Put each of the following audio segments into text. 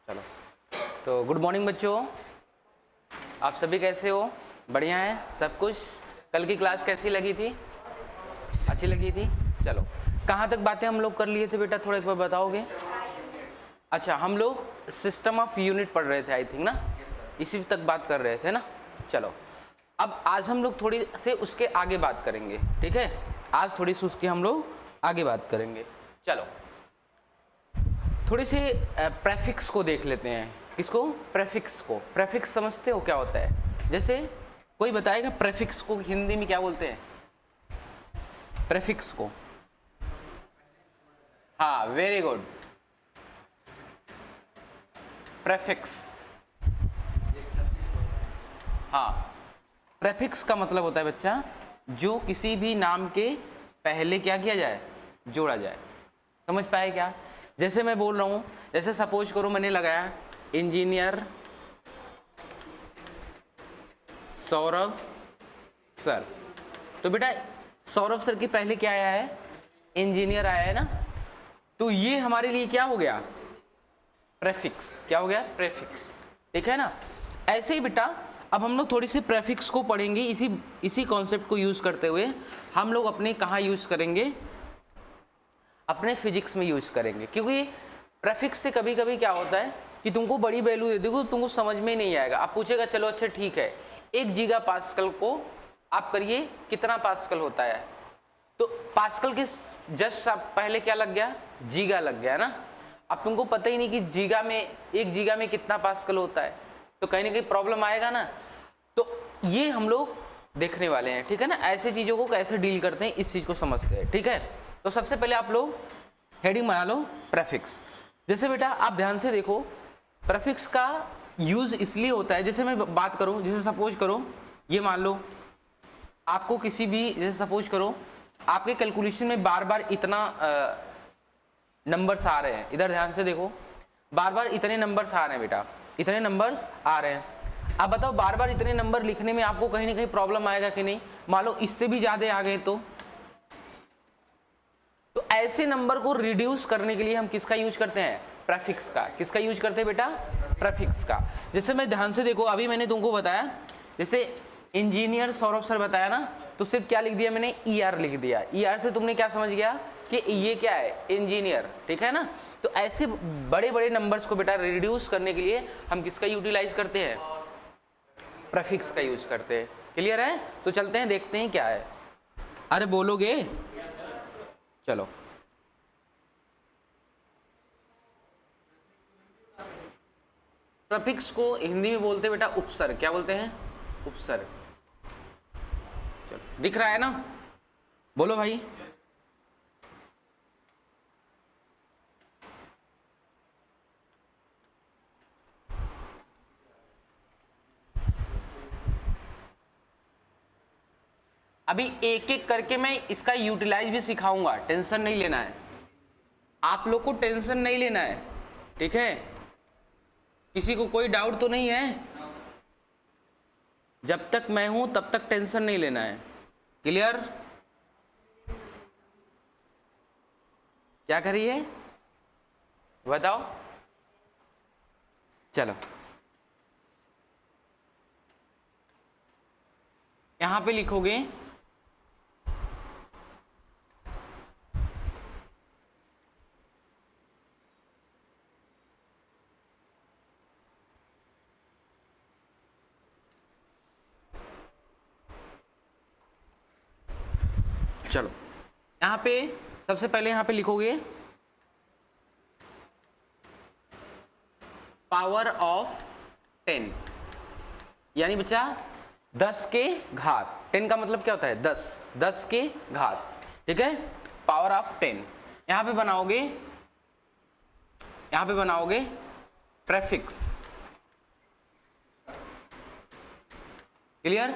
चलो, तो good morning बच्चों। आप सभी कैसे हो? बढ़िया है सब कुछ। कल की क्लास कैसी लगी थी? अच्छी लगी थी। चलो, कहाँ तक बातें हम लोग कर लिए थे बेटा, थोड़ा एक बार बताओगे? अच्छा, हम लोग सिस्टम ऑफ यूनिट पढ़ रहे थे आई थिंक ना, इसी तक बात कर रहे थे ना। चलो, अब आज हम लोग थोड़ी से उसके आगे बात करेंगे, ठीक है? आज थोड़ी सी उसकी हम लोग आगे बात करेंगे। चलो, थोड़ी से प्रेफिक्स को देख लेते हैं। किसको? प्रेफिक्स को। प्रेफिक्स समझते हो क्या होता है? जैसे कोई बताएगा प्रेफिक्स को हिंदी में क्या बोलते हैं? प्रेफिक्स को, हाँ वेरी गुड, प्रेफिक्स। हाँ, प्रेफिक्स का मतलब होता है बच्चा, जो किसी भी नाम के पहले क्या किया जाए? जोड़ा जाए। समझ पाए क्या? जैसे मैं बोल रहा हूं, जैसे सपोज करो मैंने लगाया इंजीनियर सौरभ सर, तो बेटा सौरभ सर के पहले क्या आया है? इंजीनियर आया है ना। तो ये हमारे लिए क्या हो गया? प्रेफिक्स। क्या हो गया? प्रेफिक्स। ठीक है ना। ऐसे ही बेटा अब हम लोग थोड़ी सी प्रेफिक्स को पढ़ेंगे, इसी कॉन्सेप्ट को यूज करते हुए हम लोग अपने कहाँ यूज करेंगे? अपने फिजिक्स में यूज करेंगे। क्योंकि प्रेफिक्स से कभी कभी क्या होता है कि तुमको बड़ी वैल्यू दे दोगे, तुमको समझ में ही नहीं आएगा। आप पूछेगा चलो अच्छा ठीक है, 1 गीगा पास्कल को आप करिए कितना पास्कल होता है, तो पास्कल के जस्ट पहले क्या लग गया? जीगा लग गया ना। अब तुमको पता ही नहीं कि जीगा में 1 जीगा में कितना पास्कल होता है, तो कहीं ना कहीं प्रॉब्लम आएगा ना। तो ये हम लोग देखने वाले हैं, ठीक है ना। ऐसे चीजों को कैसे डील करते हैं इस चीज को समझते हैं, ठीक है। तो सबसे पहले आप लोग हेडिंग बना लो प्रेफिक्स। जैसे बेटा आप ध्यान से देखो, प्रेफिक्स का यूज इसलिए होता है, जैसे मैं बात करूं, जैसे सपोज करो ये मान लो आपको किसी भी, जैसे सपोज करो आपके कैलकुलेशन में बार बार इतना नंबर्स आ रहे हैं, इधर ध्यान से देखो, बार बार इतने नंबर्स आ रहे हैं बेटा, इतने नंबर्स आ रहे हैं। अब बताओ बार बार इतने नंबर लिखने में आपको कहीं ना कहीं प्रॉब्लम आएगा कि नहीं? मान लो इससे भी ज्यादा आ गए तो ऐसे नंबर को रिड्यूस करने के लिए हम किसका यूज करते हैं? प्रेफिक्स का। किसका यूज करते हैं बेटा? प्रेफिक्स का। जैसे मैं ध्यान से देखो, अभी मैंने तुमको बताया, जैसे इंजीनियर सौरभ सर बताया ना, तो सिर्फ क्या लिख दिया मैंने? ER लिख दिया। ER से तुमने क्या समझ गया कि ये क्या है? इंजीनियर, ठीक है ना। तो ऐसे बड़े बड़े नंबर्स को बेटा रिड्यूस करने के लिए हम किसका यूटिलाइज करते हैं? प्रेफिक्स का यूज करते हैं। क्लियर है? तो चलते हैं देखते हैं क्या है। अरे बोलोगे? चलो, प्रेफिक्स को हिंदी में बोलते हैं बेटा उपसर्ग। क्या बोलते हैं? उपसर्ग। चलो, दिख रहा है ना? बोलो भाई। अभी एक एक करके मैं इसका यूटिलाइज भी सिखाऊंगा, टेंशन नहीं लेना है। आप लोग को टेंशन नहीं लेना है, ठीक है। किसी को कोई डाउट तो नहीं है? जब तक मैं हूं तब तक टेंशन नहीं लेना है। क्लियर? क्या करिए बताओ। चलो, यहां पे लिखोगे चलो, यहां पे सबसे पहले यहां पे लिखोगे पावर ऑफ 10, यानी बच्चा 10 के घात। 10 का मतलब क्या होता है? 10, 10 के घात, ठीक है। पावर ऑफ 10 यहां पे बनाओगे, यहां पे बनाओगे प्रेफिक्स। क्लियर?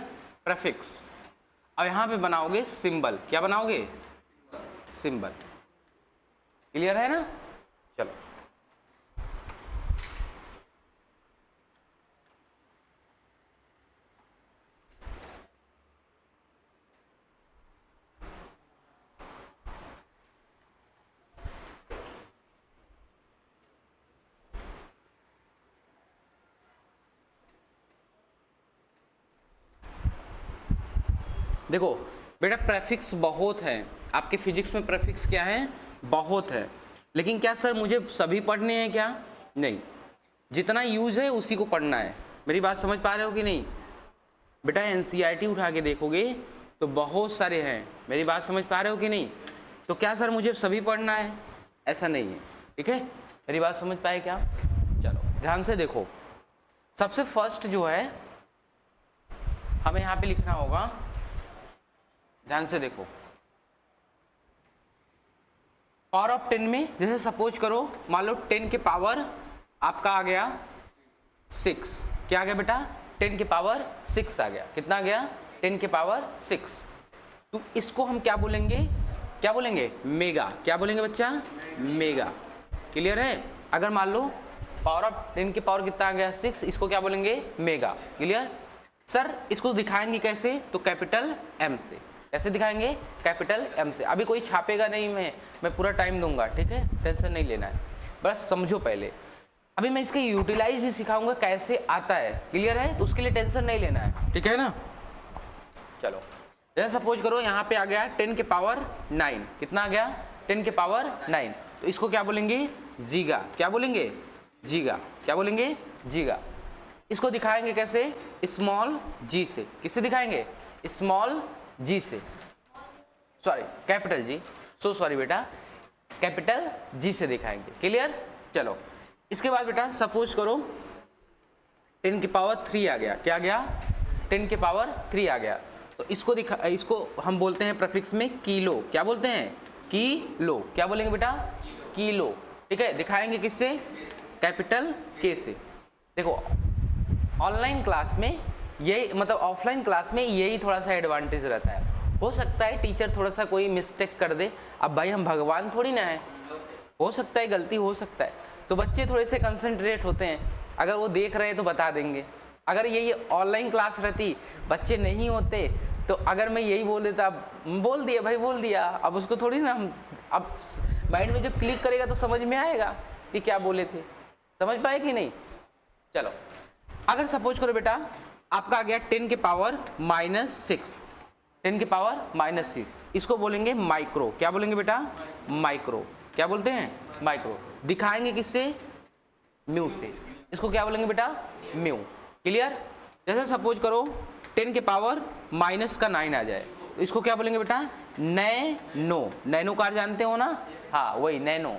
प्रेफिक्स। अब यहां पे बनाओगे सिंबल। क्या बनाओगे? सिंबल। क्लियर है ना? चलो, देखो बेटा प्रेफिक्स बहुत है, आपके फिजिक्स में प्रेफिक्स क्या है, बहुत है। लेकिन क्या सर मुझे सभी पढ़ने हैं क्या? नहीं, जितना यूज है उसी को पढ़ना है। मेरी बात समझ पा रहे हो कि नहीं? बेटा एनसीईआरटी उठा के देखोगे तो बहुत सारे हैं। मेरी बात समझ पा रहे हो कि नहीं? तो क्या सर मुझे सभी पढ़ना है? ऐसा नहीं है, ठीक है। मेरी बात समझ पाए क्या? चलो ध्यान से देखो, सबसे फर्स्ट जो है हमें यहाँ पे लिखना होगा, ध्यान से देखो, पावर ऑफ 10 में जैसे सपोज करो, मान लो 10 के पावर आपका आ गया 6। क्या आ गया बेटा? 10 के पावर 6 आ गया। कितना आ गया? 10 के पावर 6। तो इसको हम क्या बोलेंगे? क्या बोलेंगे? मेगा। क्या बोलेंगे बच्चा? मेगा। क्लियर है? अगर मान लो पावर ऑफ 10 के पावर कितना आ गया? 6, इसको क्या बोलेंगे? मेगा। क्लियर? सर इसको दिखाएंगे कैसे? तो कैपिटल एम से। कैसे दिखाएंगे? कैपिटल एम से। अभी कोई छापेगा नहीं, मैं पूरा टाइम दूंगा, ठीक है, टेंशन नहीं लेना है, बस समझो पहले। अभी मैं इसके यूटिलाइज भी सिखाऊंगा कैसे आता है। क्लियर है? तो उसके लिए टेंशन नहीं लेना है, ठीक है ना। चलो जैसे सपोज करो यहाँ पे आ गया 10 के पावर 9। कितना आ गया? 10 के पावर 9। तो इसको क्या बोलेंगे? जीगा। क्या बोलेंगे? जीगा। क्या बोलेंगे? जीगा। इसको दिखाएंगे कैसे? स्मॉल जी से। किससे दिखाएंगे? स्मॉल जी से, sorry capital G, so sorry बेटा, कैपिटल जी से दिखाएंगे। क्लियर? चलो इसके बाद बेटा सपोज करो 10 की पावर 3 आ गया। क्या आ गया? 10 के पावर 3 आ गया। तो इसको हम बोलते हैं प्रीफिक्स में किलो। क्या बोलते हैं? किलो। क्या बोलेंगे बेटा? किलो। ठीक है, दिखाएंगे किससे? कैपिटल के से। देखो ऑनलाइन क्लास में यही, मतलब ऑफलाइन क्लास में यही थोड़ा सा एडवांटेज रहता है। हो सकता है टीचर थोड़ा सा कोई मिस्टेक कर दे, अब भाई हम भगवान थोड़ी ना है, हो सकता है गलती हो सकता है, तो बच्चे थोड़े से कंसंट्रेट होते हैं, अगर वो देख रहे हैं तो बता देंगे। अगर यही ऑनलाइन क्लास रहती, बच्चे नहीं होते, तो अगर मैं यही बोल देता, बोल दिया भाई बोल दिया, अब उसको थोड़ी ना हम, अब माइंड में जब क्लिक करेगा तो समझ में आएगा कि क्या बोले थे। समझ पाए कि नहीं? चलो अगर सपोज करो बेटा आपका आ गया 10 के पावर -6, 10 के पावर -6, इसको बोलेंगे माइक्रो। क्या बोलेंगे बेटा? माइक्रो। क्या बोलते हैं? माइक्रो। दिखाएंगे किससे? म्यू से। इसको क्या बोलेंगे बेटा? म्यू। क्लियर? जैसे सपोज करो 10 के पावर -9 आ जाए, तो इसको क्या बोलेंगे बेटा? नैनो। नैनो कार जानते हो ना? हाँ वही नैनो।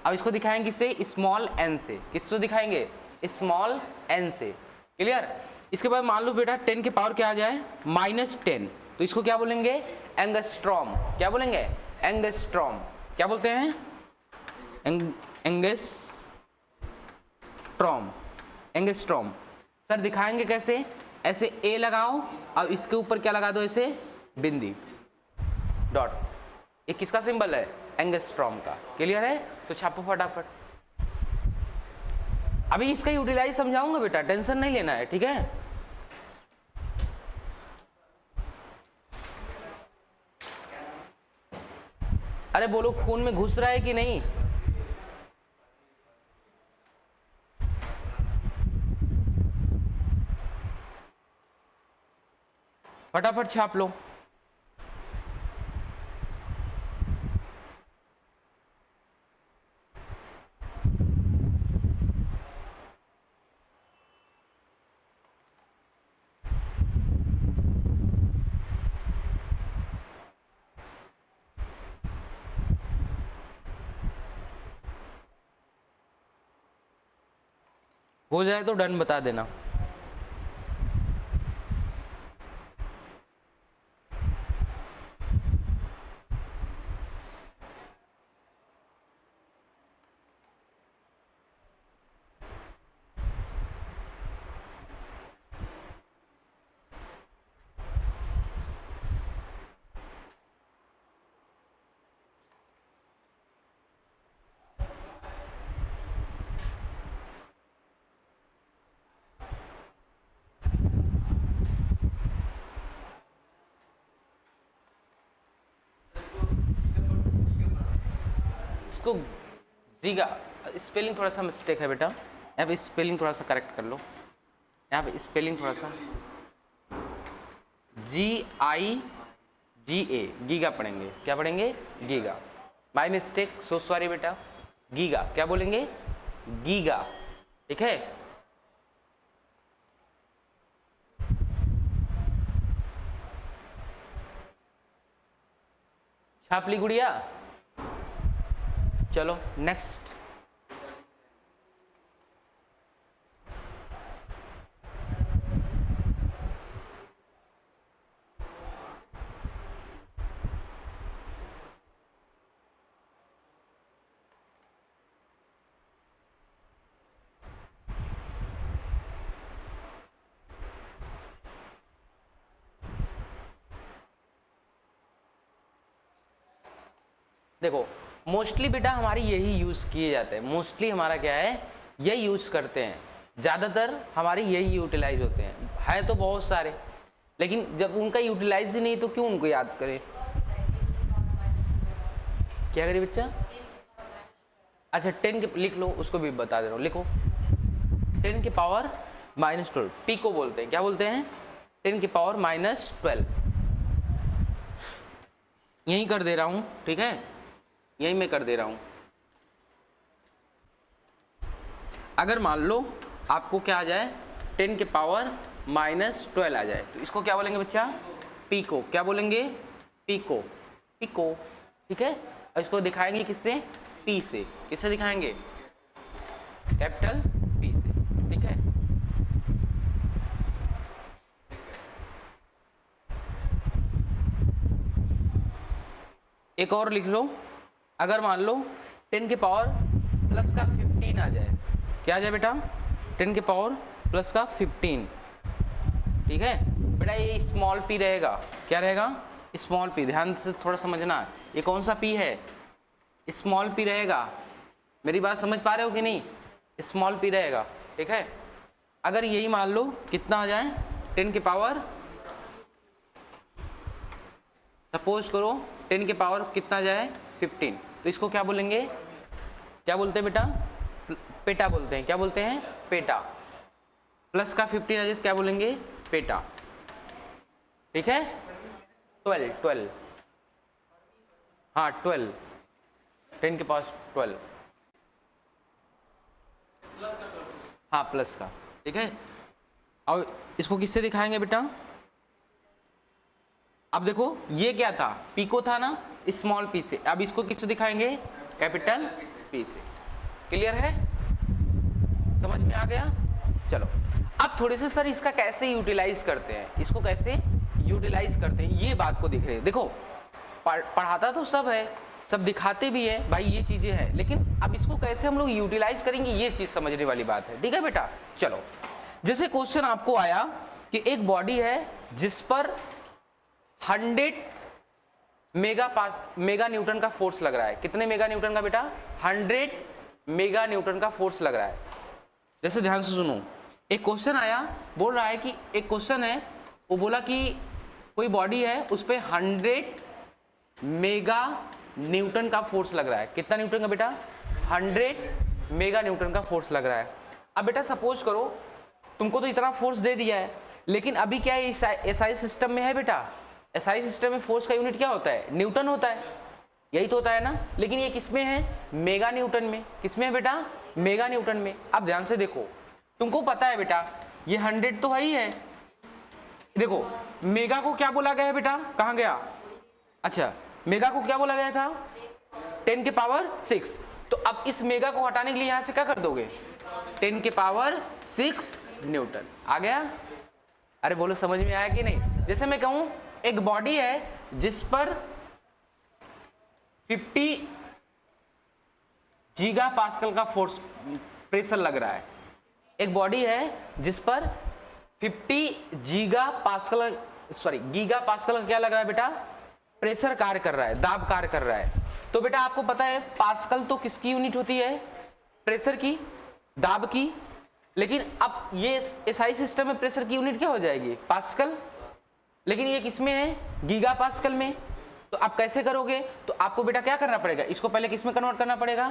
अब इसको दिखाएंगे किससे? स्मॉल एन से। किसको दिखाएंगे? स्मॉल एन से। क्लियर? इसके बाद मान लो बेटा 10 के पावर क्या आ जाए? -10, तो इसको क्या बोलेंगे? एंगस्ट्रॉम। क्या बोलेंगे? एंगस्ट्रॉम। क्या बोलते हैं? एंगस्ट्रॉम। एंगस्ट्रॉम। सर दिखाएंगे कैसे? ऐसे ए लगाओ और इसके ऊपर क्या लगा दो? ऐसे बिंदी, डॉट। ये किसका सिंबल है? एंगस्ट्रॉम का। क्लियर है? तो छापो फटाफट। अभी इसका यूटिलाइज समझाऊंगा बेटा, टेंशन नहीं लेना है, ठीक है। अरे बोलो खून में घुस रहा है कि नहीं? फटाफट छाप लो। हो जाए तो डन बता देना। इसको जीगा, स्पेलिंग थोड़ा सा मिस्टेक है बेटा, यहाँ पे स्पेलिंग थोड़ा सा करेक्ट कर लो। यहाँ पे स्पेलिंग थोड़ा सा GIGA गीगा पढ़ेंगे। क्या पढ़ेंगे? Giga. My mistake, so sorry बेटा। गीगा क्या बोलेंगे? गीगा। ठीक है। छाप ली गुड़िया? चलो नेक्स्ट। देखो मोस्टली बेटा हमारी यही यूज किए जाते हैं। मोस्टली हमारा क्या है, यही यूज करते हैं। ज्यादातर हमारे यही यूटिलाइज होते हैं। है तो बहुत सारे, लेकिन जब उनका यूटिलाइज ही नहीं तो क्यों उनको याद करें? क्या करें बच्चा? अच्छा 10 के लिख लो, उसको भी बता दे रहा हूँ। लिखो 10 के पावर -12 पी को बोलते हैं। क्या बोलते हैं? 10 के पावर -12। यही कर दे रहा हूँ, ठीक है, यही मैं कर दे रहा हूं। अगर मान लो आपको क्या आ जाए, 10 के पावर -12 आ जाए, तो इसको क्या बोलेंगे बच्चा? पीको। क्या बोलेंगे? पीको। पीको। ठीक है। और इसको दिखाएंगे किससे? पी से। किससे दिखाएंगे? कैपिटल पी से। ठीक है। एक और लिख लो। अगर मान लो 10 के पावर प्लस का 15 आ जाए, क्या आ जाए बेटा? 10 के पावर प्लस का 15। ठीक है बेटा, ये स्मॉल पी रहेगा। क्या रहेगा? Small P. ध्यान से थोड़ा समझना, ये कौन सा पी है? स्मॉल पी रहेगा। मेरी बात समझ पा रहे हो कि नहीं? स्मॉल पी रहेगा। ठीक है। अगर यही मान लो कितना आ जाए, 10 के पावर, सपोज करो 10 के पावर कितना जाए? 15। तो इसको क्या बोलेंगे? क्या बोलते हैं बेटा? पेटा बोलते हैं। क्या बोलते हैं? पेटा। प्लस का 15 आ जाए तो क्या बोलेंगे? पेटा। ठीक है। 12। हाँ 12, 10 के पास 12। हाँ प्लस का। ठीक है। और इसको किससे दिखाएंगे बेटा? अब देखो ये क्या था? पीको था ना, स्मॉल पी से। अब इसको किससे दिखाएंगे? कैपिटल पी से। क्लियर है? समझ में आ गया? चलो अब थोड़े से सर इसका कैसे यूटिलाइज करते हैं, इसको कैसे यूटिलाइज करते हैं, ये बात को दिख रहे हैं। देखो पढ़ाता तो सब है, सब दिखाते भी है भाई, ये चीजें हैं, लेकिन अब इसको कैसे हम लोग यूटिलाइज करेंगे, ये चीज समझने वाली बात है। ठीक है बेटा। चलो जैसे क्वेश्चन आपको आया कि एक बॉडी है जिस पर 100 मेगा न्यूटन का फोर्स लग रहा है। कितने मेगा न्यूटन का बेटा? 100 मेगा न्यूटन का फोर्स लग रहा है। जैसे ध्यान से सुनो, एक क्वेश्चन आया, बोल रहा है कि एक क्वेश्चन है, वो बोला कि कोई बॉडी है उस पर 100 मेगा न्यूटन का फोर्स लग रहा है। कितना न्यूटन का बेटा? 100 मेगा न्यूटन का फोर्स लग रहा है। अब बेटा सपोज करो तुमको तो इतना फोर्स दे दिया है, लेकिन अभी क्या है, एसआई सिस्टम में है बेटा। एसआई सिस्टम में फोर्स का यूनिट क्या होता है? न्यूटन होता है। यही तो होता है ना। लेकिन ये किसमें है? मेगा न्यूटन में। किसमें है बेटा? मेगा न्यूटन में। अब ध्यान से देखो, तुमको पता है बेटा ये 100 तो है ही है। देखो मेगा को क्या बोला गया है बेटा? कहाँ गया? अच्छा मेगा को क्या बोला गया था? 10 के पावर 6। तो अब इस मेगा को हटाने के लिए यहां से क्या कर दोगे? 10 के पावर 6 न्यूटन। आ गया? अरे बोलो समझ में आया कि नहीं? जैसे मैं कहूं एक बॉडी है जिस पर 50 गीगा पास्कल का फोर्स प्रेशर लग रहा है। एक बॉडी है जिस पर 50 गीगा पास्कल का क्या लग रहा है बेटा? प्रेशर कार्य कर रहा है, दाब कार्य कर रहा है। तो बेटा आपको पता है पास्कल तो किसकी यूनिट होती है? प्रेशर की, दाब की। लेकिन अब ये एसआई सिस्टम में प्रेशर की यूनिट क्या हो जाएगी? पास्कल। लेकिन ये किसमें है? गीगा पास्कल में। तो आप कैसे करोगे? तो आपको बेटा क्या करना पड़ेगा? इसको पहले किसमें कन्वर्ट करना पड़ेगा?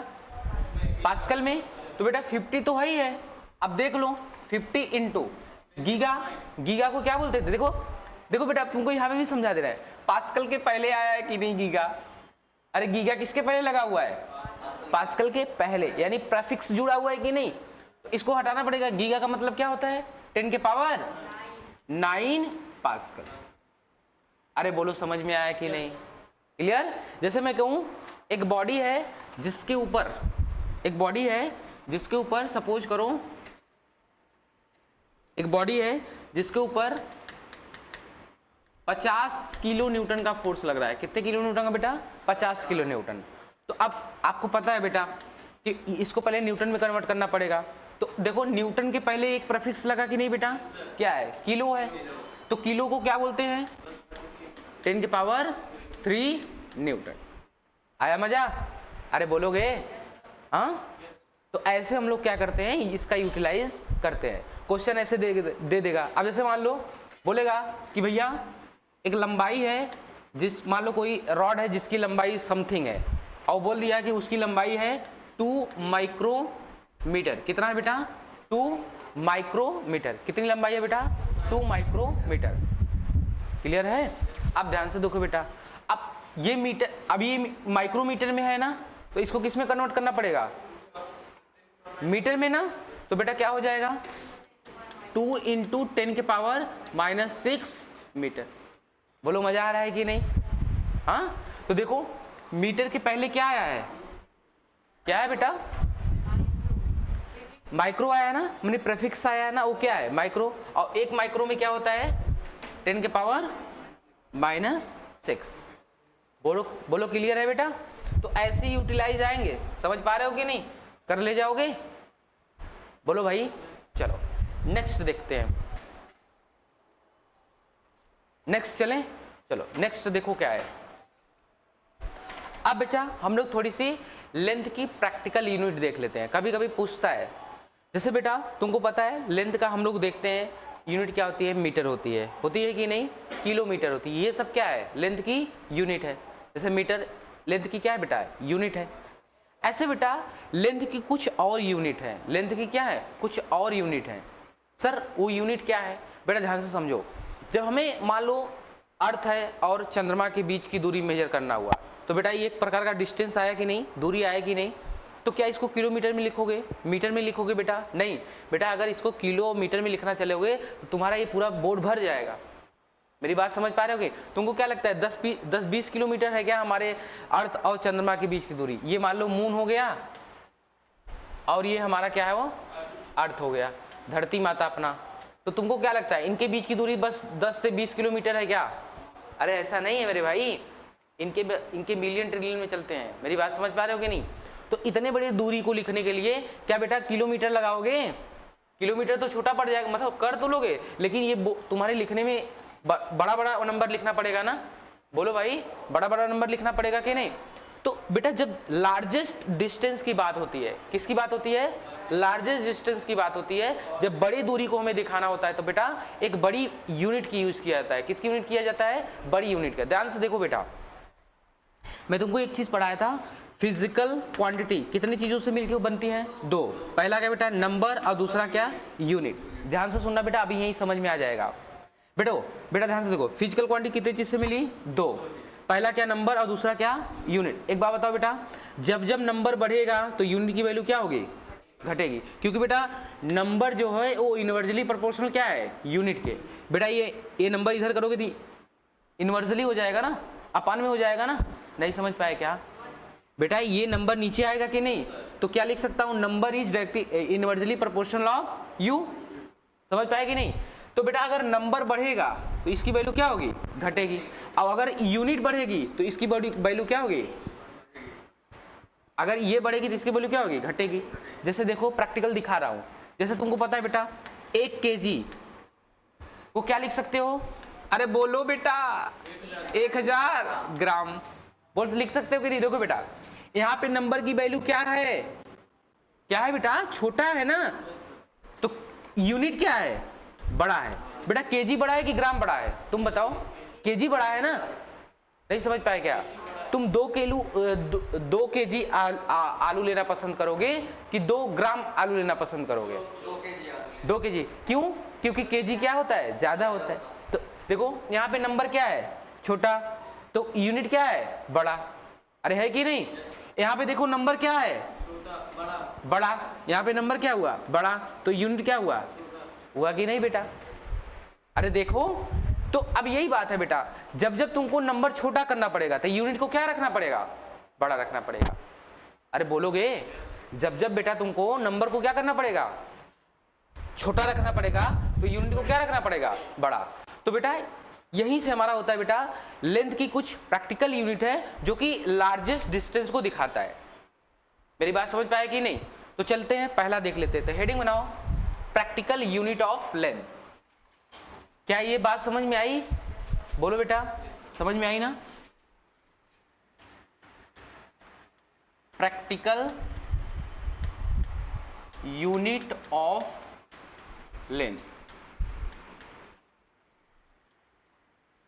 पास्कल में। तो बेटा 50 तो है ही है। अब देख लो 50 इंटू गीगा। गीगा को क्या बोलते थे? देखो देखो बेटा तुमको यहाँ पे भी समझा दे रहा है, पास्कल के पहले आया है कि नहीं गीगा? अरे गीगा किसके पहले लगा हुआ है? पास्कल के पहले, यानी प्रेफिक्स जुड़ा हुआ है कि नहीं? तो इसको हटाना पड़ेगा। गीगा का मतलब क्या होता है? 10 के पावर 9 पास्कल। अरे बोलो समझ में आया कि नहीं? क्लियर? जैसे मैं कहूं एक बॉडी है जिसके ऊपर सपोज करो एक बॉडी है जिसके ऊपर 50 किलो न्यूटन का फोर्स लग रहा है। कितने किलो न्यूटन का बेटा? 50 किलो न्यूटन। तो अब आपको पता है बेटा कि इसको पहले न्यूटन में कन्वर्ट करना पड़ेगा। तो देखो न्यूटन के पहले एक प्रीफिक्स लगा कि नहीं बेटा? क्या है? किलो है। तो किलो को क्या बोलते हैं? 10 के पावर 3 न्यूटन। आया मजा? अरे बोलोगे? हाँ, तो ऐसे हम लोग क्या करते हैं, इसका यूटिलाइज करते हैं। क्वेश्चन ऐसे दे देगा। अब जैसे मान लो बोलेगा कि भैया एक लंबाई है, मान लो कोई रॉड है जिसकी लंबाई समथिंग है, और बोल दिया कि उसकी लंबाई है 2 माइक्रोमीटर। कितना है बेटा? 2 माइक्रोमीटर। कितनी लंबाई है बेटा? 2 माइक्रोमीटर। क्लियर है? अब ध्यान से देखो बेटा, अब ये मीटर, अब ये माइक्रोमीटर में है ना, तो इसको किस में कन्वर्ट करना पड़ेगा? मीटर में ना। तो बेटा क्या हो जाएगा? 2 × 10 के पावर -6 मीटर। बोलो मजा आ रहा है कि नहीं? हाँ, तो देखो मीटर के पहले क्या आया है? क्या है बेटा? माइक्रो आया ना, मैंने प्रीफिक्स आया है ना, वो क्या है? माइक्रो। और एक माइक्रो में क्या होता है? 10 के पावर -6। बोलो क्लियर है बेटा? तो ऐसे यूटिलाइज आएंगे। समझ पा रहे हो कि नहीं? कर ले जाओगे? बोलो भाई। चलो नेक्स्ट देखते हैं। नेक्स्ट चलें? चलो नेक्स्ट देखो क्या है। अब बच्चा हम लोग थोड़ी सी लेंथ की प्रैक्टिकल यूनिट देख लेते हैं। कभी कभी पूछता है, जैसे बेटा तुमको पता है लेंथ का हम लोग देखते हैं यूनिट क्या होती है? मीटर होती है कि नहीं? किलोमीटर होती है। ये सब क्या है? लेंथ की यूनिट है। जैसे मीटर लेंथ की क्या है बेटा? यूनिट है। ऐसे बेटा लेंथ की कुछ और यूनिट है। लेंथ की क्या है? कुछ और यूनिट है। सर वो यूनिट क्या है? बेटा ध्यान से समझो। जब हमें मान लो अर्थ है और चंद्रमा के बीच की दूरी मेजर करना हुआ, तो बेटा ये एक प्रकार का डिस्टेंस आया कि नहीं? दूरी आया कि नहीं? तो क्या इसको किलोमीटर में लिखोगे? मीटर में लिखोगे बेटा? नहीं बेटा, अगर इसको किलोमीटर में लिखना चलोगे तो तुम्हारा ये पूरा बोर्ड भर जाएगा। मेरी बात समझ पा रहे होगे? तुमको क्या लगता है 10-20 किलोमीटर है क्या हमारे अर्थ और चंद्रमा के बीच की दूरी? ये मान लो मून हो गया और ये हमारा क्या है? वो अर्थ हो गया, धरती माता अपना। तो तुमको क्या लगता है इनके बीच की दूरी बस 10 से 20 किलोमीटर है क्या? अरे ऐसा नहीं है मेरे भाई, इनके मिलियन ट्रिलियन में चलते हैं। मेरी बात समझ पा रहे हो कि नहीं? तो इतने बड़ी दूरी को लिखने के लिए क्या बेटा किलोमीटर लगाओगे? किलोमीटर तो छोटा पड़ जाएगा, मतलब कर तो लोगे, लेकिन ये तुम्हारे लिखने में बड़ा बड़ा नंबर लिखना पड़ेगा ना। बोलो भाई, बड़ा बड़ा नंबर लिखना पड़ेगा कि नहीं? तो बेटा जब लार्जेस्ट डिस्टेंस की बात होती है, किसकी बात होती है? लार्जेस्ट डिस्टेंस की बात होती है। जब बड़ी दूरी को हमें दिखाना होता है तो बेटा एक बड़ी यूनिट की यूज किया जाता है। किसकी यूनिट किया जाता है? बड़ी यूनिट का। ध्यान से देखो बेटा, मैं तुमको एक चीज पढ़ाया था, फिजिकल क्वांटिटी कितनी चीजों से मिलकर बनती है? 2। पहला क्या बेटा? नंबर, और दूसरा क्या? यूनिट। ध्यान से सुनना बेटा, अभी यही समझ में आ जाएगा। बेटा ध्यान से देखो, फिजिकल क्वांटिटी कितनी चीज से मिली? 2। पहला क्या? नंबर, और दूसरा क्या? यूनिट। एक बात बताओ बेटा, जब जब नंबर बढ़ेगा तो यूनिट की वैल्यू क्या होगी? घटेगी, क्योंकि बेटा नंबर जो है वो इनवर्सली प्रोपोर्शनल क्या है? यूनिट के। बेटा ये नंबर इधर करोगे तो इनवर्सली हो जाएगा ना, अपान में हो जाएगा ना। नहीं समझ पाए क्या बेटा? ये नंबर नीचे आएगा कि नहीं? तो क्या लिख सकता हूं? Number is directly inversely proportional of you. समझ पाए कि नहीं? तो बेटा अगर नंबर बढ़ेगा तो इसकी वैल्यू क्या होगी? घटेगी। और अगर यूनिट बढ़ेगी तो इसकी वैल्यू क्या होगी? अगर ये बढ़ेगी तो इसकी वैल्यू क्या होगी? घटेगी। जैसे देखो प्रैक्टिकल दिखा रहा हूं। जैसे तुमको पता है बेटा 1 kg को क्या लिख सकते हो? अरे बोलो बेटा, 1000 ग्राम। बोल लिख सकते हो कि नहीं? देखो बेटा यहाँ पे नंबर की वैल्यू क्या है? क्या है बेटा? छोटा है ना, तो यूनिट क्या है? बड़ा है। बेटा केजी बड़ा है कि ग्राम बड़ा है? तुम बताओ। केजी बड़ा है ना। नहीं समझ पाए क्या? तुम 2 केजी आलू लेना पसंद करोगे कि 2 ग्राम आलू लेना पसंद करोगे? 2 केजी। क्यों? क्योंकि केजी क्या होता है? ज्यादा होता है। तो देखो यहाँ पे नंबर क्या है, छोटा, तो यूनिट क्या है, बड़ा। अरे है कि नहीं? यहाँ पे देखो नंबर क्या है, बड़ा। यहाँ पे नंबर क्या हुआ, बड़ा, तो यूनिट क्या हुआ, हुआ कि नहीं बेटा? अरे देखो, तो अब यही बात है बेटा, जब जब तुमको नंबर छोटा करना पड़ेगा तो यूनिट को क्या रखना पड़ेगा, बड़ा रखना पड़ेगा। अरे बोलोगे, जब जब बेटा तुमको नंबर को क्या करना पड़ेगा, छोटा रखना पड़ेगा, तो यूनिट को क्या रखना पड़ेगा, बड़ा। तो बेटा यहीं से हमारा होता है बेटा, लेंथ की कुछ प्रैक्टिकल यूनिट है जो कि लार्जेस्ट डिस्टेंस को दिखाता है। मेरी बात समझ पाए कि नहीं? तो चलते हैं, पहला देख लेते हैं। तो हेडिंग बनाओ, प्रैक्टिकल यूनिट ऑफ लेंथ। क्या ये बात समझ में आई? बोलो बेटा, समझ में आई ना? प्रैक्टिकल यूनिट ऑफ लेंथ,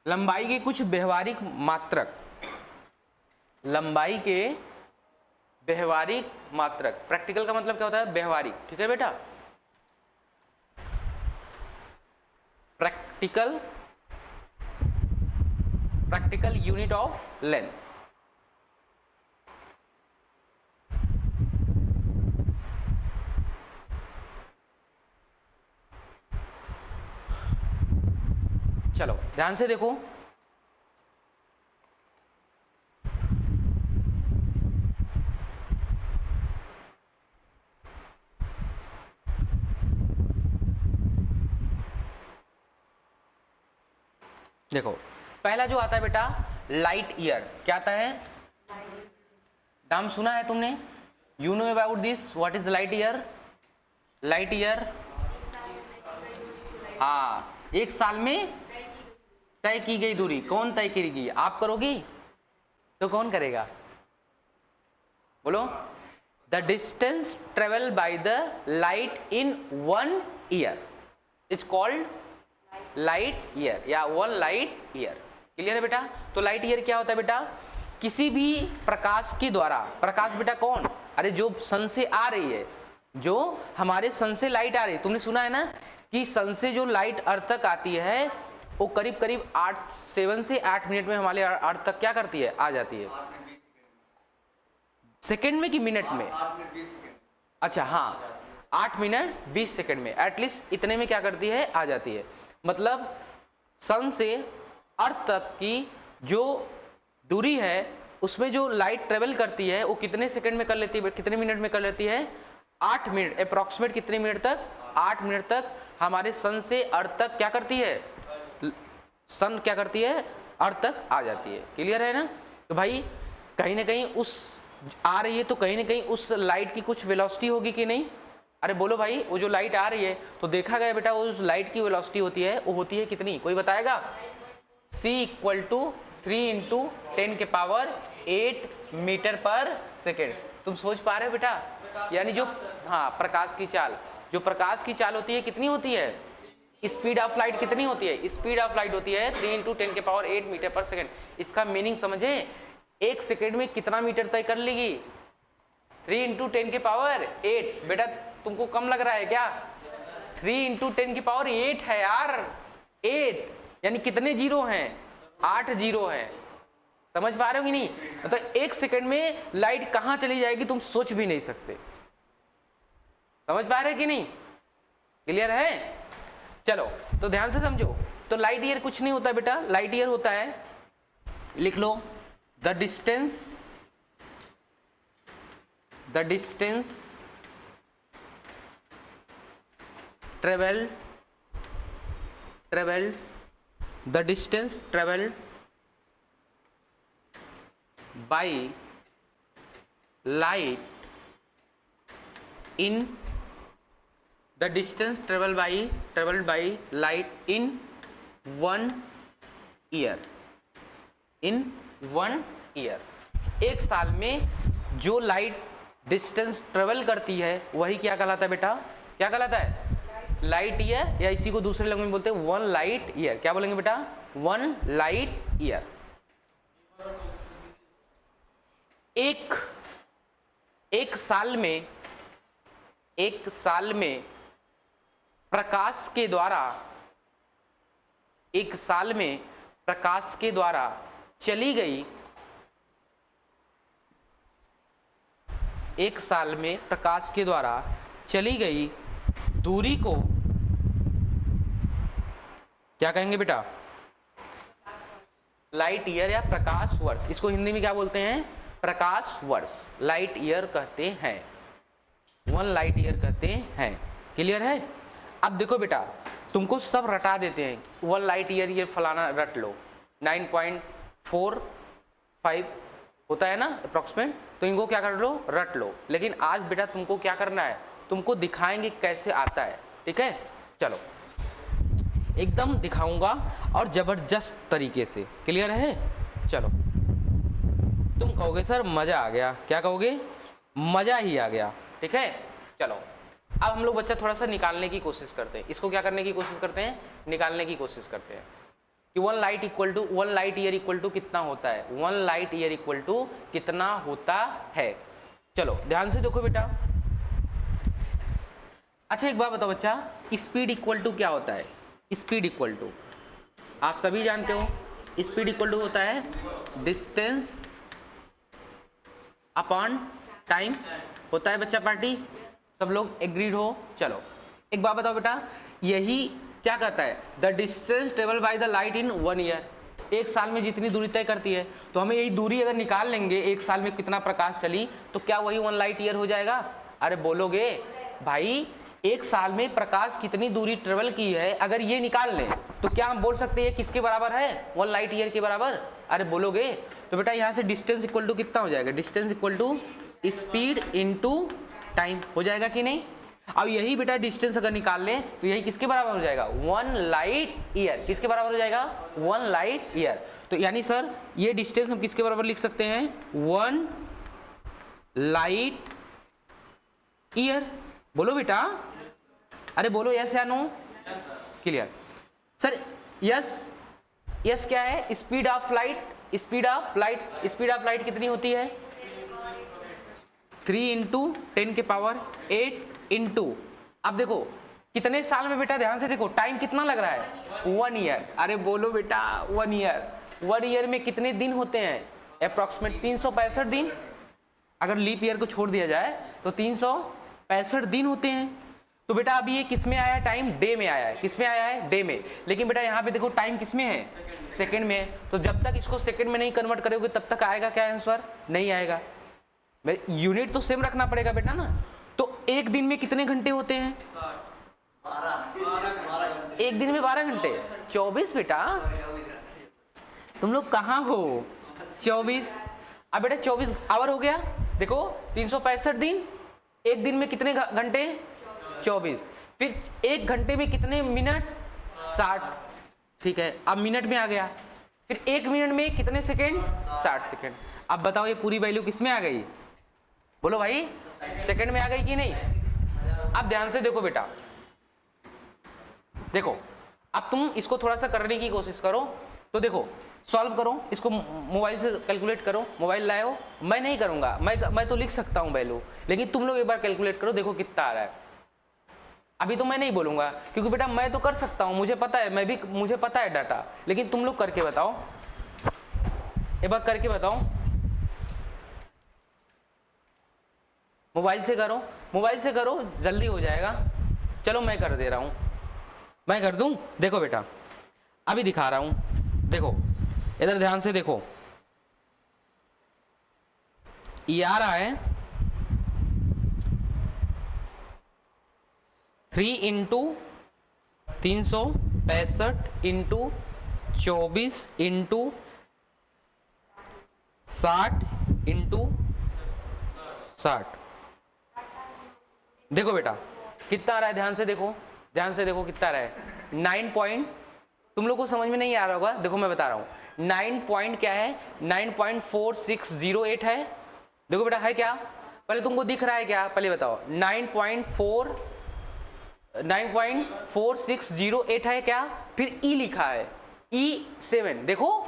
लंबाई के कुछ व्यवहारिक मात्रक, लंबाई के व्यवहारिक मात्रक। प्रैक्टिकल का मतलब क्या होता है, व्यवहारिक, ठीक है बेटा? Practical, practical unit of length. चलो ध्यान से देखो, देखो पहला जो आता है बेटा, लाइट ईयर। क्या आता है? नाम सुना है तुमने? You know about this, what is light year? Light year, हाँ, एक साल में तय की गई दूरी। कौन तय करेगी, आप करोगी तो कौन करेगा, बोलो? The distance travel by the light in 1 year is called light year या 1 लाइट ईयर। क्लियर है बेटा? तो लाइट ईयर क्या होता है बेटा? किसी भी प्रकाश के द्वारा, प्रकाश बेटा कौन, अरे जो सन से आ रही है, जो हमारे सन से लाइट आ रही है। तुमने सुना है ना कि सन से जो लाइट अर्थ तक आती है वो करीब करीब 7 से 8 मिनट में हमारे अर्थ तक क्या करती है, आ जाती है। सेकंड में कि मिनट में? अच्छा हाँ, 8 मिनट 20 सेकंड में, एटलीस्ट इतने में क्या करती है, आ जाती है। मतलब सन से अर्थ तक की जो दूरी है उसमें जो लाइट ट्रेवल करती है वो कितने सेकंड में कर लेती है, कितने मिनट में कर लेती है, 8 मिनट। अप्रॉक्सीमेट कितने मिनट तक, 8 मिनट तक हमारे सन से अर्थ तक क्या करती है, सन क्या करती है, अर्थ तक आ जाती है। क्लियर है ना? तो भाई कहीं ना कहीं उस आ रही है तो कहीं ना कहीं उस लाइट की कुछ वेलोसिटी होगी कि नहीं? अरे बोलो भाई, वो जो लाइट आ रही है तो देखा गया बेटा, वो उस लाइट की वेलोसिटी होती है, वो होती है कितनी, कोई बताएगा? c = 3 × 10⁸ मीटर पर सेकेंड। तुम सोच पा रहे हो बेटा? यानी जो हाँ प्रकाश की चाल, जो प्रकाश की चाल होती है कितनी होती है, स्पीड ऑफ लाइट कितनी होती है, स्पीड ऑफ लाइट होती है 3 × 10⁸ मीटर पर सेकेंड। इसका मीनिंग समझे, 1 सेकेंड में कितना मीटर तय कर लेगी, 3 × 10⁸ बेटा तुमको कम लग रहा है क्या? 3 × 10⁸ है यार, 8 यानी कितने जीरो हैं, 8 जीरो हैं। समझ पा रहे हो कि नहीं? मतलब 1 सेकंड में लाइट कहां चली जाएगी तुम सोच भी नहीं सकते। समझ पा रहे कि नहीं? क्लियर है? चलो तो ध्यान से समझो। तो लाइट ईयर कुछ नहीं होता बेटा, लाइट ईयर होता है, लिख लो, the distance traveled the distance traveled by light in the distance traveled by light in 1 year, in 1 year। एक साल में जो लाइट डिस्टेंस ट्रेवल करती है वही क्या कहलाता है बेटा, क्या कहलाता है, लाइट ईयर, या इसी को दूसरे लैंग्वेज में बोलते हैं 1 लाइट ईयर। क्या बोलेंगे बेटा, 1 लाइट ईयर। एक साल में प्रकाश के द्वारा एक साल में प्रकाश के द्वारा चली गई, एक साल में प्रकाश के द्वारा चली गई दूरी को क्या कहेंगे बेटा? लाइट ईयर या प्रकाश वर्ष। इसको हिंदी में क्या बोलते हैं? प्रकाश वर्ष, लाइट ईयर कहते हैं, 1 लाइट ईयर कहते हैं। क्लियर है? अब देखो बेटा, तुमको सब रटा देते हैं, 1 लाइट ईयर ये फलाना रट लो, 9.45 होता है ना अप्रोक्सीमेट, तो इनको क्या कर लो? रट लो। लेकिन आज बेटा तुमको क्या करना है? तुमको दिखाएंगे कैसे आता है, ठीक है? चलो एकदम दिखाऊंगा और जबरदस्त तरीके से। क्लियर है? चलो, तुम कहोगे सर मजा आ गया। क्या कहोगे? मजा ही आ गया। ठीक है, चलो अब हम लोग बच्चा थोड़ा सा निकालने की कोशिश करते हैं। इसको क्या करने की कोशिश करते हैं? निकालने की कोशिश करते हैं कि 1 लाइट ईयर इक्वल टू कितना होता है? 1 लाइट ईयर इक्वल टू कितना होता है? चलो ध्यान से देखो बेटा। अच्छा एक बात बताओ बच्चा, स्पीड इक्वल टू क्या होता है? स्पीड इक्वल टू आप सभी जानते हो, स्पीड इक्वल टू होता है डिस्टेंस अपॉन टाइम होता है बच्चा। पार्टी सब लोग एग्रीड हो? चलो एक बात बताओ बेटा, यही क्या कहता है? The distance travel by the light in 1 year, एक साल में जितनी दूरी तय करती है। तो हमें यही दूरी अगर निकाल लेंगे, एक साल में कितना प्रकाश चली, तो क्या वही 1 लाइट ईयर हो जाएगा? अरे बोलोगे भाई एक साल में प्रकाश कितनी दूरी ट्रेवल की है, अगर ये निकाल लें तो क्या हम बोल सकते हैं किसके बराबर है? 1 लाइट ईयर के बराबर। अरे बोलोगे तो बेटा यहाँ से डिस्टेंस इक्वल टू कितना हो जाएगा? Distance equal to speed into time हो जाएगा कि नहीं? अब यही बेटा डिस्टेंस अगर निकाल लें तो यही किसके बराबर हो जाएगा? 1 लाइट ईयर। किसके बराबर हो जाएगा? 1 लाइट ईयर। तो यानी सर ये डिस्टेंस हम किसके बराबर लिख सकते हैं? 1 लाइट ईयर। बोलो बेटा, अरे बोलो यस या no? Clear sir? Yes, yes क्या है? Speed of light, speed of light, speed of light कितनी होती है? 3 इंटू 10 के पावर 8 इंटू, अब देखो कितने साल में बेटा, ध्यान से देखो टाइम कितना लग रहा है? 1 ईयर। अरे बोलो बेटा 1 ईयर। 1 ईयर में कितने दिन होते हैं? अप्रॉक्सीमेट 365 दिन। अगर लीप ईयर को छोड़ दिया जाए तो 365 दिन होते हैं। तो बेटा अभी ये किस में आया है? टाइम डे में आया है। किस में आया है? डे में। लेकिन बेटा यहाँ पे देखो टाइम किस में है? सेकंड में है। तो जब तक इसको सेकंड में नहीं कन्वर्ट करोगे तब तक आएगा क्या आंसर? नहीं आएगा। यूनिट तो सेम रखना पड़ेगा बेटा ना। तो एक दिन में कितने घंटे होते हैं? 12 एक दिन में 12 घंटे 24 बेटा। तुम लोग कहाँ हो? 24। अब बेटा 24 आवर हो गया। देखो 365 दिन, एक दिन में कितने घंटे? 24। फिर एक घंटे में कितने मिनट? 60। ठीक है, अब मिनट में आ गया। फिर एक मिनट में कितने सेकेंड? 60 सेकेंड। अब बताओ ये पूरी वैल्यू किस में आ गई? बोलो भाई, सेकंड में आ गई कि नहीं? अब ध्यान से देखो बेटा, देखो अब तुम इसको थोड़ा सा करने की कोशिश करो। तो देखो सॉल्व करो इसको, मोबाइल से कैलकुलेट करो। मोबाइल लाए हो? मैं नहीं करूंगा, मैं तो लिख सकता हूं वैल्यू, लेकिन तुम लोग एक बार कैलकुलेट करो, देखो कितना आ रहा है। अभी तो मैं नहीं बोलूंगा क्योंकि बेटा मैं तो कर सकता हूं, मुझे पता है, मुझे पता है डाटा, लेकिन तुम लोग करके बताओ, एक बार करके बताओ। मोबाइल से करो, मोबाइल से करो, जल्दी हो जाएगा। चलो मैं कर दे रहा हूं, मैं कर दूं। देखो बेटा अभी दिखा रहा हूं, देखो इधर ध्यान से देखो। ये आ रहा है 3 इंटू 365 इंटू 24 इंटू 60 इंटू 60। देखो बेटा कितना आ रहा है, ध्यान से देखो, ध्यान से देखो कितना आ रहा है। 9 पॉइंट, तुम लोग को समझ में नहीं आ रहा होगा, देखो मैं बता रहा हूं। 9 पॉइंट क्या है? 9.4608 है। देखो बेटा है क्या? पहले तुमको दिख रहा है क्या? पहले बताओ। 9.4608 है क्या? फिर ई लिखा है, E7। देखो,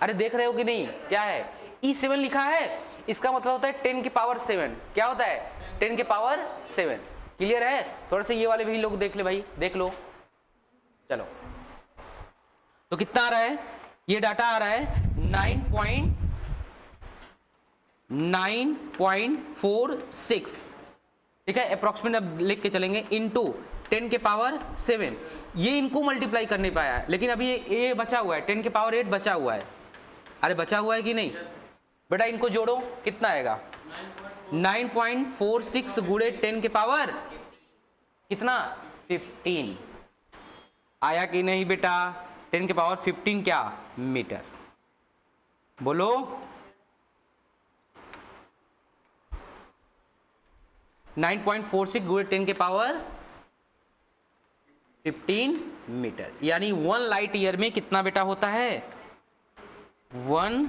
अरे देख रहे हो कि नहीं? क्या है? E7 लिखा है। इसका मतलब होता है 10 की पावर 7। क्या होता है? 10 के पावर 7। क्लियर है? थोड़ा सा ये वाले भी लोग देख ले भाई, देख लो। चलो तो कितना आ रहा है, ये डाटा आ रहा है 9.46, ठीक है, अप्रोक्सीमेट अब लिख के चलेंगे, इनटू 10 के पावर 7। ये इनको मल्टीप्लाई कर नहीं पाया है, लेकिन अभी ये बचा हुआ है, 10 के पावर 8 बचा हुआ है। अरे बचा हुआ है कि नहीं बेटा, इनको जोड़ो, कितना आएगा 9.46 गुणे 10 के पावर कितना 15 आया कि नहीं बेटा, 10 के पावर 15 क्या मीटर, बोलो। नाइन 9.46 गुणे 10 के पावर 15 मीटर, यानी 1 लाइट ईयर में कितना बेटा होता है, 1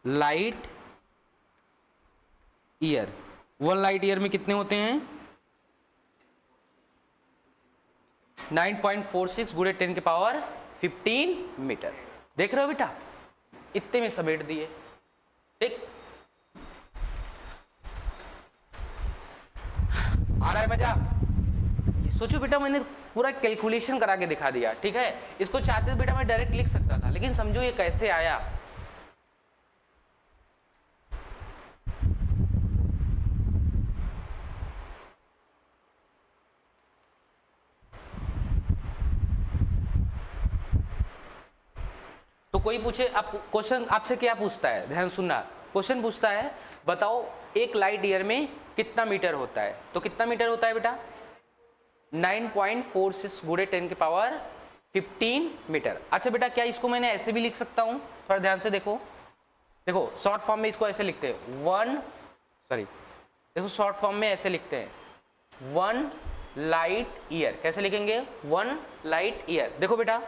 लाइट ईयर, 1 लाइट ईयर में कितने होते हैं 9.46 गुणे 10 के पावर 15 मीटर। देख रहे हो बेटा, इतने में समेट दिए, ठीक, आ रहा है मजा। सोचो बेटा, मैंने पूरा कैलकुलेशन करा के दिखा दिया, ठीक है। इसको चाहते तो बेटा मैं डायरेक्ट लिख सकता था, लेकिन समझो ये कैसे आया। तो कोई पूछे, आप क्वेश्चन आपसे क्या पूछता है, ध्यान सुनना, क्वेश्चन पूछता है बताओ एक लाइट ईयर में कितना मीटर होता है, तो कितना मीटर होता है बेटा 9.46 गुणे 10 के पावर 15 मीटर। अच्छा बेटा, क्या इसको मैंने ऐसे भी लिख सकता हूं, थोड़ा ध्यान से देखो, देखो शॉर्ट फॉर्म में इसको ऐसे लिखते हैं देखो शॉर्ट फॉर्म में ऐसे लिखते हैं 1 लाइट ईयर, कैसे लिखेंगे 1 लाइट ईयर। देखो बेटा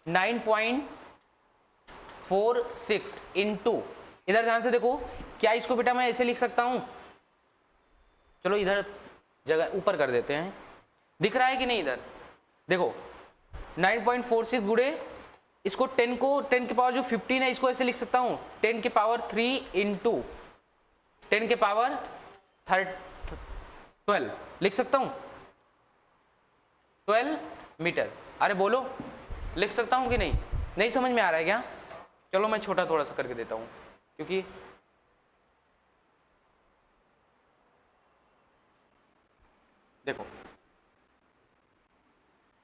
9.46 इंटू, इधर ध्यान से देखो, क्या इसको बेटा मैं ऐसे लिख सकता हूं, चलो इधर जगह ऊपर कर देते हैं, दिख रहा है कि नहीं इधर, देखो 9.46 गुणे इसको 10 के पावर जो 15 है इसको ऐसे लिख सकता हूं 10 के पावर 3 इंटू 10 के पावर 12 लिख सकता हूं 12 मीटर। अरे बोलो, लिख सकता हूं कि नहीं, नहीं समझ में आ रहा है क्या, चलो मैं छोटा थोड़ा सा करके देता हूं, क्योंकि देखो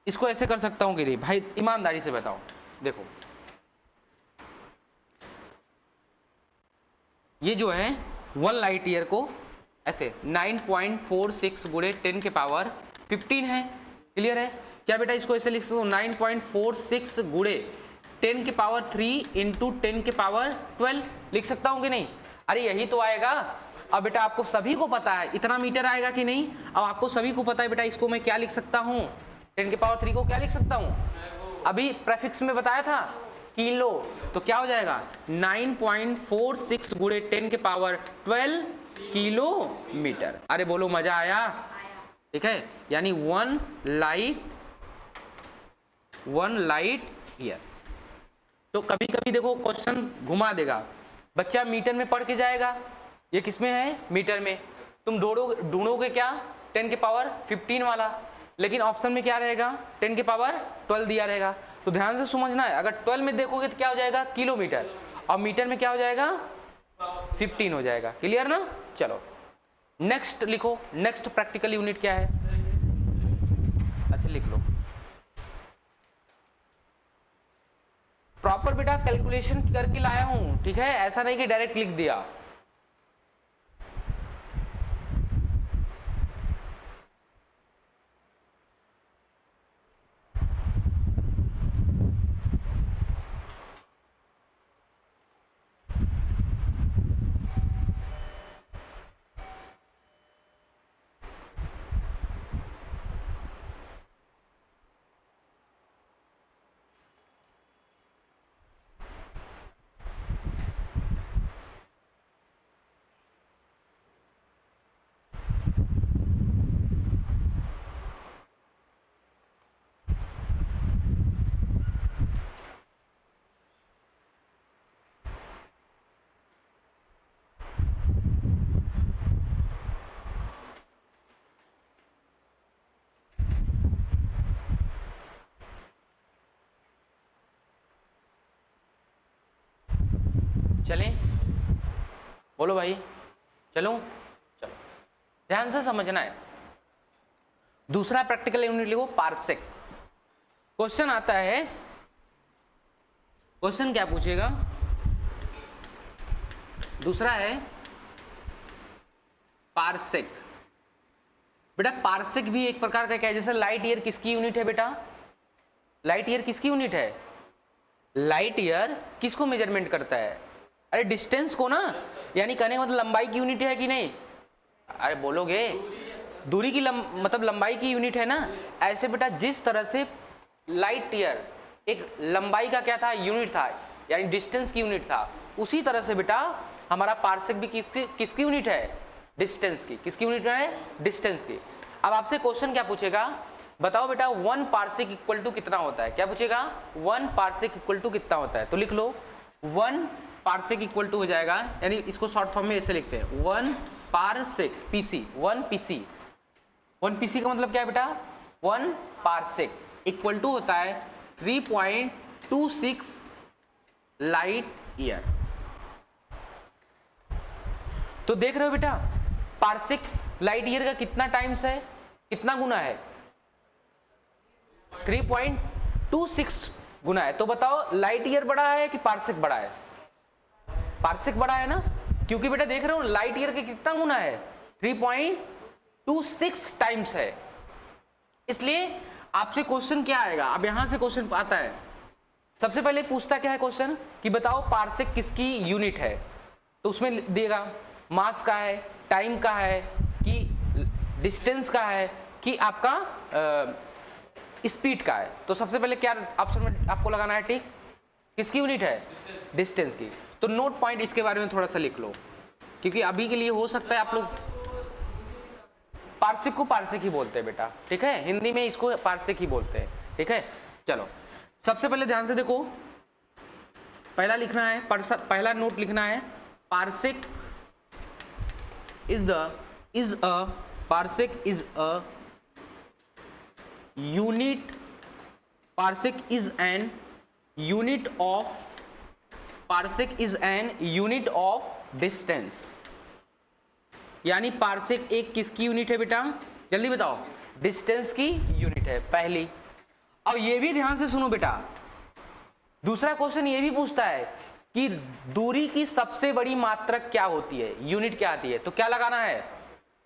इसको ऐसे कर सकता हूं कि नहीं भाई, ईमानदारी से बताओ, देखो ये जो है 1 लाइट ईयर को ऐसे 9.46 गुणे 10 के पावर 15 है, क्लियर है क्या बेटा, इसको ऐसे लिख सकता हूं 9.46 गुणे 10 के पावर 3 इंटू 10 के पावर 12 लिख सकता हूं कि नहीं। अरे यही तो आएगा। अब बेटा आपको सभी को पता है इतना मीटर आएगा कि नहीं, अब आपको सभी को पता है बेटा इसको मैं क्या लिख सकता हूं, 10 के पावर 3 को क्या लिख सकता हूं, अभी प्रेफिक्स में बताया था किलो, तो क्या हो जाएगा 9.46 गुणे 10 के पावर 12 किलोमीटर। अरे बोलो मजा आया, ठीक है, यानी 1 लाइट ईयर। तो कभी कभी देखो क्वेश्चन घुमा देगा, बच्चा मीटर में पढ़ के जाएगा, ये किसमें है मीटर में, तुम ढूंढोगे क्या 10 के पावर 15 वाला, लेकिन ऑप्शन में क्या रहेगा 10 के पावर 12 दिया रहेगा। तो ध्यान से समझना है, अगर 12 में देखोगे तो क्या हो जाएगा किलोमीटर, और मीटर में क्या हो जाएगा 15 हो जाएगा, क्लियर ना। चलो नेक्स्ट लिखो, नेक्स्ट प्रैक्टिकल यूनिट क्या है, अच्छा लिख लो, प्रॉपर बेटा कैलकुलेशन करके लाया हूं, ठीक है, ऐसा नहीं कि डायरेक्ट लिख दिया। चलें, बोलो भाई, चलो चलो, ध्यान से समझना है। दूसरा प्रैक्टिकल यूनिट लिखो पार्सेक। क्वेश्चन आता है, क्वेश्चन क्या पूछेगा, दूसरा है पार्सेक। बेटा पार्सेक भी एक प्रकार का क्या है, जैसे लाइट ईयर किसकी यूनिट है बेटा, लाइट ईयर किसकी यूनिट है, लाइट ईयर किसको मेजरमेंट करता है, अरे डिस्टेंस को ना, यानी कहने का मतलब लंबाई की यूनिट है कि नहीं, अरे बोलोगे दूरी की मतलब लंबाई की यूनिट है ना। ऐसे बेटा जिस तरह से लाइट ईयर एक लंबाई का क्या था, यूनिट था, यानी डिस्टेंस की यूनिट था, उसी तरह से बेटा हमारा पार्सेक भी किसकी यूनिट है, डिस्टेंस की। किसकी यूनिट है, डिस्टेंस की। अब आपसे क्वेश्चन क्या पूछेगा, बताओ बेटा 1 पार्सेक इक्वल टू कितना होता है, क्या पूछेगा, 1 पार्सेक इक्वल टू कितना होता है, तो लिख लो 1 पार्सेक इक्वल टू हो जाएगा, यानी इसको शॉर्ट फॉर्म में ऐसे लिखते हैं 1 पार्सेक, पीसी, 1 पीसी। 1 पीसी का मतलब क्या है बेटा, 1 पार्सेक इक्वल टू होता है 3.26 लाइट ईयर। तो देख रहे हो बेटा पार्सेक लाइट ईयर का कितना टाइम्स है, कितना गुना है, 3.26 गुना है। तो बताओ लाइट ईयर बड़ा है कि पार्सेक बड़ा है, पार्सेक बड़ा है ना, क्योंकि बेटा देख रहे हो लाइट ईयर के कितना गुना है, 3.26 टाइम्स है। इसलिए आपसे क्वेश्चन क्या आएगा, अब यहां से क्वेश्चन आता है, सबसे पहले पूछता क्या है क्वेश्चन कि बताओ पार्सेक किसकी यूनिट है, तो उसमें देगा मास का है, टाइम का है, कि डिस्टेंस का है, कि आपका स्पीड का है। तो सबसे पहले क्या ऑप्शन में आपको लगाना है, ठीक, किसकी यूनिट है, डिस्टेंस की। तो नोट पॉइंट इसके बारे में थोड़ा सा लिख लो, क्योंकि अभी के लिए हो सकता है आप लोग पार्सेक को पार्सेक ही बोलते हैं बेटा, ठीक है, हिंदी में इसको पार्सेक ही बोलते हैं, ठीक है। चलो सबसे पहले ध्यान से देखो, पहला लिखना है, पहला नोट लिखना है, parsec is a unit, parsec is an unit of distance. यानी पार्सेक एक किसकी यूनिट है बेटा, जल्दी बताओ, डिस्टेंस की यूनिट है पहली। अब ये भी ध्यान से सुनो बेटा, दूसरा क्वेश्चन ये भी पूछता है कि दूरी की सबसे बड़ी मात्रक क्या होती है, यूनिट क्या आती है, तो क्या लगाना है,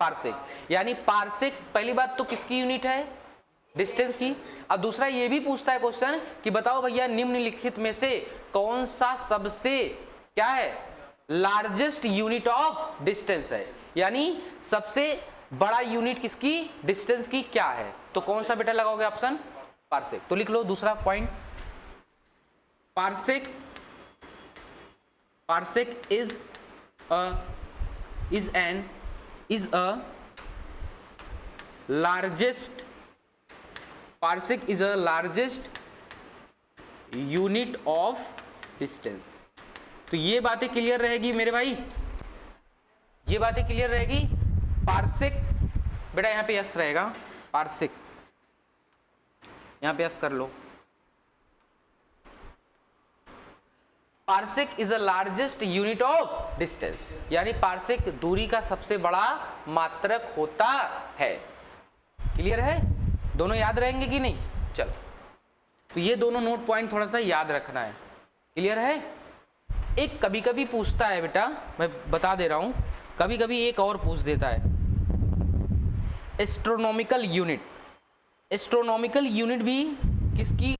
पार्सेक। यानी पार्सेक पहली बात तो किसकी यूनिट है, डिस्टेंस की। अब दूसरा ये भी पूछता है क्वेश्चन कि बताओ भैया निम्नलिखित में से कौन सा सबसे क्या है, लार्जेस्ट यूनिट ऑफ डिस्टेंस है, यानी सबसे बड़ा यूनिट किसकी, डिस्टेंस की क्या है, तो कौन सा बेटा लगाओगे ऑप्शन, पार्सेक। तो लिख लो दूसरा point, parsec is a largest unit of distance. तो ये बातें क्लियर रहेगी मेरे भाई, ये बातें क्लियर रहेगी। पार्सेक बेटा यहां पे यस रहेगा, पार्सेक यहां पे यस कर लो। Parsec is the largest unit of distance, यानी पार्सेक दूरी का सबसे बड़ा मात्रक होता है। क्लियर है, दोनों याद रहेंगे कि नहीं, चलो तो ये दोनों नोट पॉइंट थोड़ा सा याद रखना है। क्लियर है। एक कभी कभी पूछता है बेटा, मैं बता दे रहा हूं, कभी कभी एक और पूछ देता है, एस्ट्रोनॉमिकल यूनिट। एस्ट्रोनॉमिकल यूनिट भी किसकी